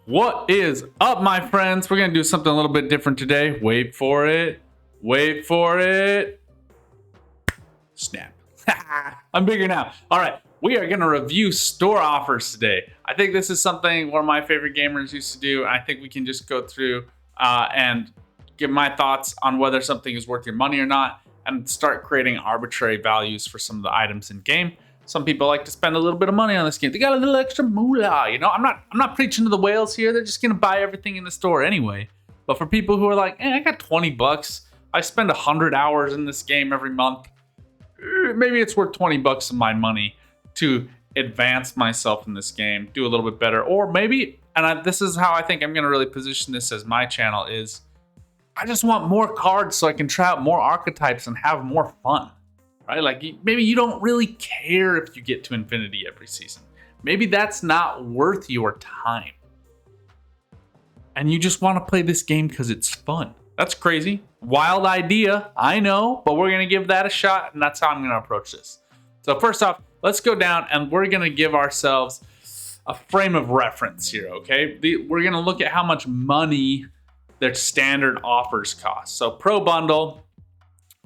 What is up, my friends? We're gonna do something a little bit different today. Wait for it. Wait for it. Snap. I'm bigger now. All right. We are gonna review store offers today. I think this is something one of my favorite gamers used to do. I think we can just go through and give my thoughts on whether something is worth your money or not, and start creating arbitrary values for some of the items in game. Some people like to spend a little bit of money on this game. They got a little extra moolah, you know. I'm not preaching to the whales here. They're just gonna buy everything in the store anyway. But for people who are like, I got 20 bucks. I spend 100 hours in this game every month. Maybe it's worth 20 bucks of my money to advance myself in this game, do a little bit better. Or maybe, this is how I think I'm gonna really position this as my channel, is I just want more cards so I can try out more archetypes and have more fun. Right? Like, maybe you don't really care if you get to infinity every season. Maybe that's not worth your time. And you just want to play this game because it's fun. That's crazy. Wild idea, I know, but we're going to give that a shot, and that's how I'm going to approach this. So first off, let's go down and we're going to give ourselves a frame of reference here, okay? We're going to look at how much money their standard offers cost. So Pro Bundle,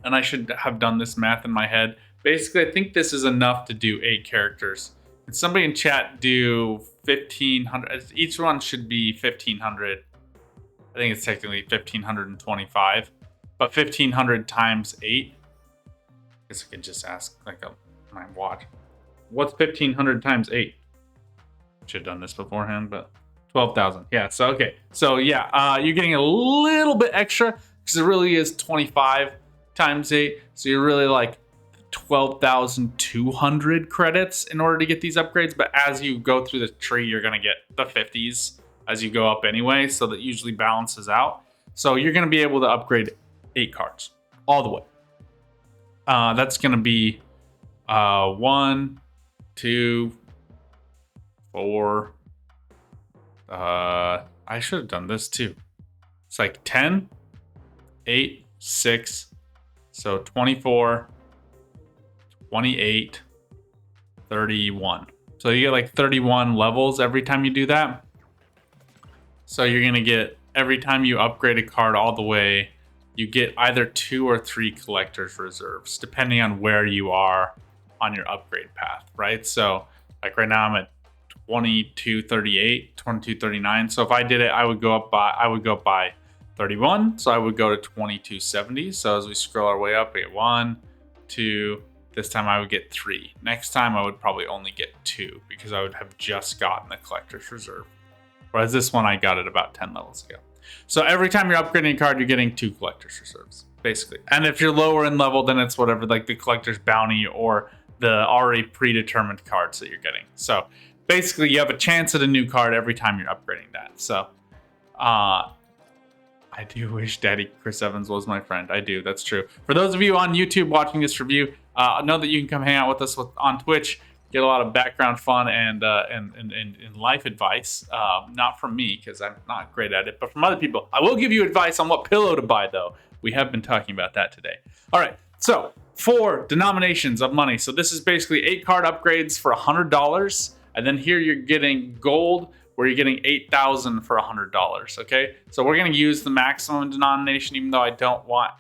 and I should have done this math in my head. Basically, I think this is enough to do 8 characters. Can somebody in chat do 1,500? Each one should be 1,500. I think it's technically 1,525, but 1,500 times 8. I guess I could just ask my watch. What's 1,500 times 8? Should have done this beforehand, but 12,000. Yeah. So okay. So yeah, you're getting a little bit extra because it really is 25 times 8, so you're really like 12,200 credits in order to get these upgrades. But as you go through the tree, you're gonna get the 50s as you go up anyway, so that usually balances out. So you're gonna be able to upgrade 8 cards all the way. That's gonna be 1, 2, 4. I should have done this too. It's like 10, 8, 6. So 24, 28, 31. So you get like 31 levels every time you do that. So you're going to get, every time you upgrade a card all the way, you get either 2 or 3 collector's reserves, depending on where you are on your upgrade path, right? So like right now I'm at 2238, 2239. So if I did it, I would go up by 31, so I would go to 2270. So as we scroll our way up, we get 1, 2. This time I would get 3. Next time I would probably only get 2 because I would have just gotten the collector's reserve. Whereas this one I got it about 10 levels ago. So every time you're upgrading a card, you're getting 2 collector's reserves, basically. And if you're lower in level, then it's whatever, like the collector's bounty or the already predetermined cards that you're getting. So basically you have a chance at a new card every time you're upgrading that. So I do wish Daddy Chris Evans was my friend. I do. That's true. For those of you on YouTube watching this review, know that you can come hang out with us on Twitch, get a lot of background fun and life advice. Not from me, because I'm not great at it, but from other people. I will give you advice on what pillow to buy, though. We have been talking about that today. All right. So 4 denominations of money. So this is basically 8 card upgrades for $100. And then here you're getting gold, where you're getting 8,000 for $100, okay? So we're gonna use the maximum denomination, even though I don't want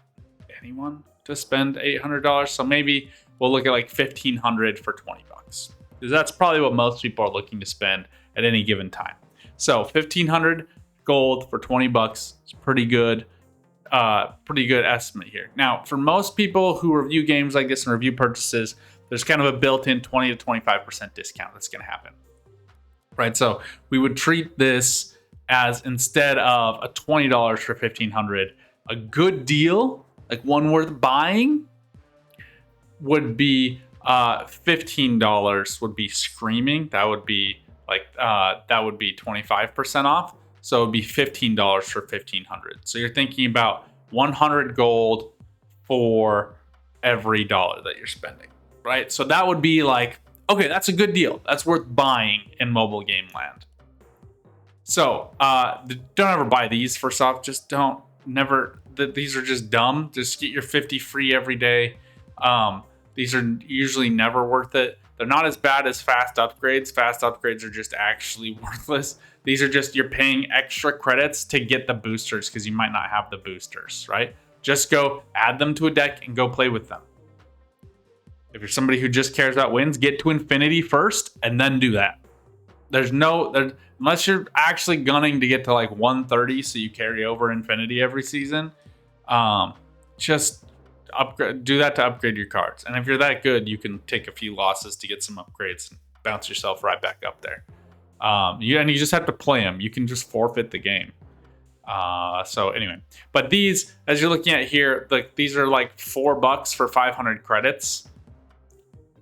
anyone to spend $800. So maybe we'll look at like 1,500 for 20 bucks. Because that's probably what most people are looking to spend at any given time. So 1,500 gold for 20 bucks is pretty good estimate here. Now, for most people who review games like this and review purchases, there's kind of a built-in 20 to 25% discount that's gonna happen. Right, so we would treat this as, instead of a $20 for 1,500, a good deal, like one worth buying, would be $15 would be screaming. That would be like 25% off. So it would be $15 for 1,500. So you're thinking about 100 gold for every dollar that you're spending, right? So that would be like, okay, that's a good deal. That's worth buying in mobile game land. So don't ever buy these. First off, just don't. Never. These are just dumb. Just get your 50 free every day. These are usually never worth it. They're not as bad as fast upgrades. Fast upgrades are just actually worthless. These are just, you're paying extra credits to get the boosters because you might not have the boosters, right? Just go add them to a deck and go play with them. If you're somebody who just cares about wins, get to infinity first and then do that. Unless you're actually gunning to get to like 130 so you carry over infinity every season, just do that to upgrade your cards. And if you're that good, you can take a few losses to get some upgrades and bounce yourself right back up there. You just have to play them. You can just forfeit the game. So anyway, but these, as you're looking at here, like these are like $4 for 500 credits.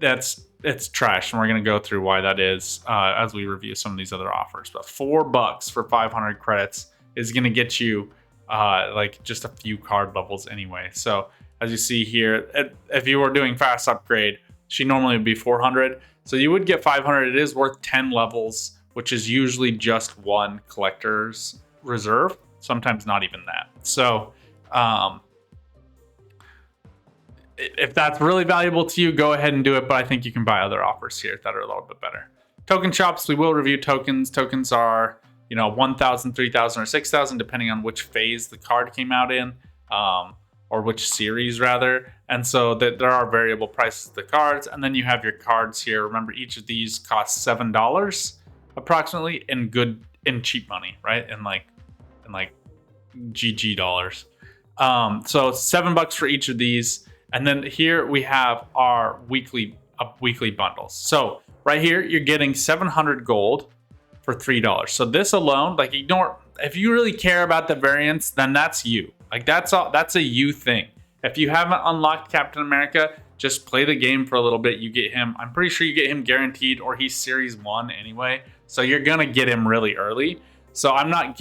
It's trash, and we're gonna go through why that is as we review some of these other offers. But $4 for 500 credits is gonna get you like just a few card levels anyway. So as you see here, if you were doing fast upgrade, she normally would be 400. So you would get 500. It is worth 10 levels, which is usually just one collector's reserve. Sometimes not even that. So if that's really valuable to you, go ahead and do it. But I think you can buy other offers here that are a little bit better. Token shops, we will review tokens. Tokens are, 1,000, 3,000, or 6,000, depending on which phase the card came out in, or which series rather. And so there are variable prices of the cards. And then you have your cards here. Remember, each of these costs $7 approximately in cheap money, right? In like GG dollars. So $7 for each of these. And then here we have our weekly bundles. So right here, you're getting 700 gold for $3. So this alone, like, ignore, if you really care about the variants, then that's you. Like, that's a you thing. If you haven't unlocked Captain America, just play the game for a little bit. You get him, I'm pretty sure you get him guaranteed, or he's series 1 anyway. So you're gonna get him really early. So I'm not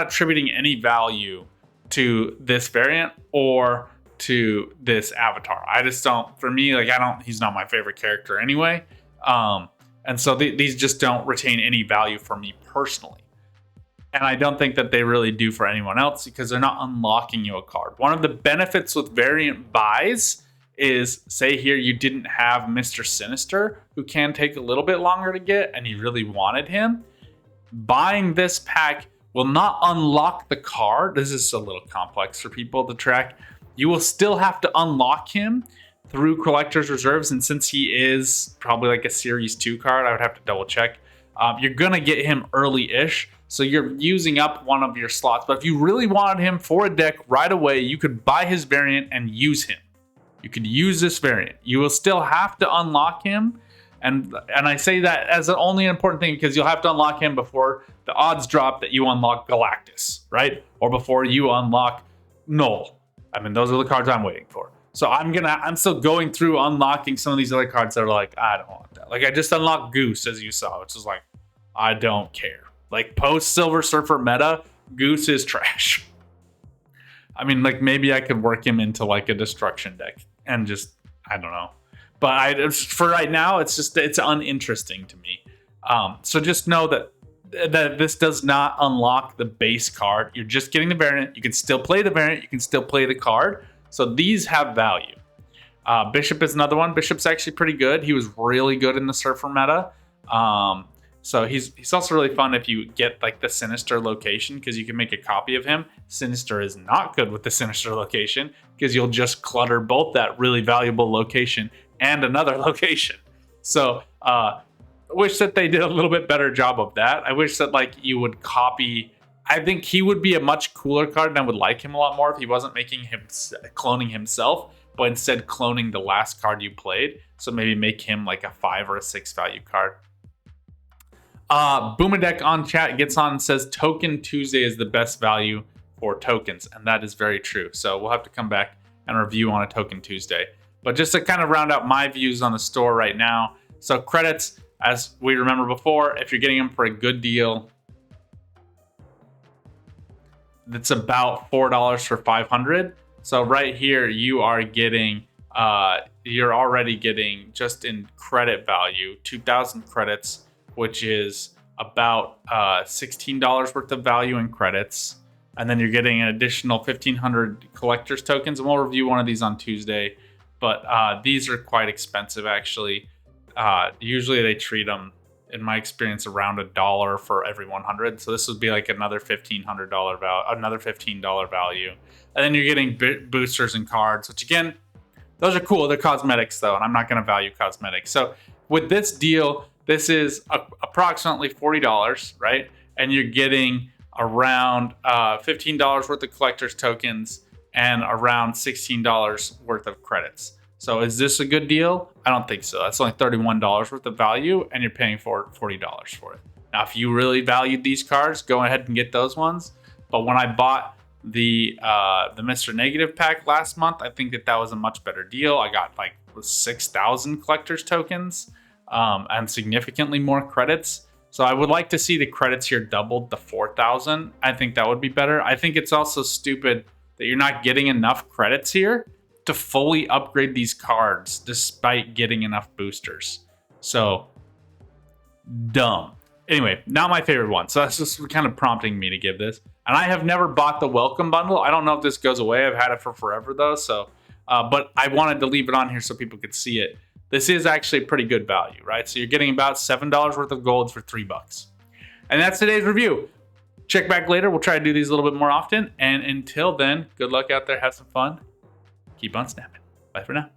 attributing any value to this variant or to this avatar. I just don't, for me, like, he's not my favorite character anyway. And so these just don't retain any value for me personally. And I don't think that they really do for anyone else because they're not unlocking you a card. One of the benefits with variant buys is, say here you didn't have Mr. Sinister, who can take a little bit longer to get, and you really wanted him. Buying this pack will not unlock the card. This is a little complex for people to track. You will still have to unlock him through collector's reserves, and since he is probably like a series 2 card, I would have to double check. You're gonna get him early-ish, so you're using up one of your slots. But if you really wanted him for a deck right away, you could buy his variant and use him. You could use this variant. You will still have to unlock him, and I say that as the only important thing because you'll have to unlock him before the odds drop that you unlock Galactus, right? Or before you unlock Null. I mean, those are the cards I'm waiting for. So I'm still going through unlocking some of these other cards that are like, I don't want that. Like, I just unlocked Goose, as you saw, which is like, I don't care. Like, post Silver Surfer meta, Goose is trash. I mean, like, maybe I could work him into like a destruction deck and just, I don't know. But for right now, it's uninteresting to me. So just know that this does not unlock the base card. You're just getting the variant. You can still play the variant. You can still play the card. So these have value. Bishop is another one. Bishop's actually pretty good. He was really good in the Surfer meta. So he's also really fun if you get like the Sinister location, because you can make a copy of him. Sinister is not good with the Sinister location because you'll just clutter both that really valuable location and another location. So I wish that they did a little bit better job of that. I wish that like you would copy. I think he would be a much cooler card, and I would like him a lot more if he wasn't cloning himself, but instead cloning the last card you played. So maybe make him like a 5 or a 6 value card. Boomadek on chat gets on and says Token Tuesday is the best value for tokens, and that is very true. So we'll have to come back and review on a Token Tuesday. But just to kind of round out my views on the store right now. So credits, as we remember before, if you're getting them for a good deal, that's about $4 for 500. So right here, you are getting, you're already getting just in credit value, 2,000 credits, which is about $16 worth of value in credits. And then you're getting an additional 1,500 collector's tokens. And we'll review one of these on Tuesday. But these are quite expensive, actually. Usually they treat them, in my experience, around $1 for every 100. So this would be like another $1,500 value, another $15 value. And then you're getting boosters and cards, which again, those are cool. They're cosmetics though, and I'm not going to value cosmetics. So with this deal, this is approximately $40, right? And you're getting around $15 worth of collector's tokens and around $16 worth of credits. So is this a good deal? I don't think so. That's only $31 worth of value, and you're paying for $40 for it. Now, if you really valued these cards, go ahead and get those ones. But when I bought the Mr. Negative pack last month, I think that was a much better deal. I got like 6,000 collector's tokens and significantly more credits. So I would like to see the credits here doubled to 4,000. I think that would be better. I think it's also stupid that you're not getting enough credits here to fully upgrade these cards despite getting enough boosters. So dumb. Anyway, not my favorite one. So that's just kind of prompting me to give this. And I have never bought the welcome bundle. I don't know if this goes away. I've had it for forever though. So, but I wanted to leave it on here so people could see it. This is actually a pretty good value, right? So you're getting about $7 worth of golds for $3. And that's today's review. Check back later. We'll try to do these a little bit more often. And until then, good luck out there. Have some fun. Keep on snapping. Bye for now.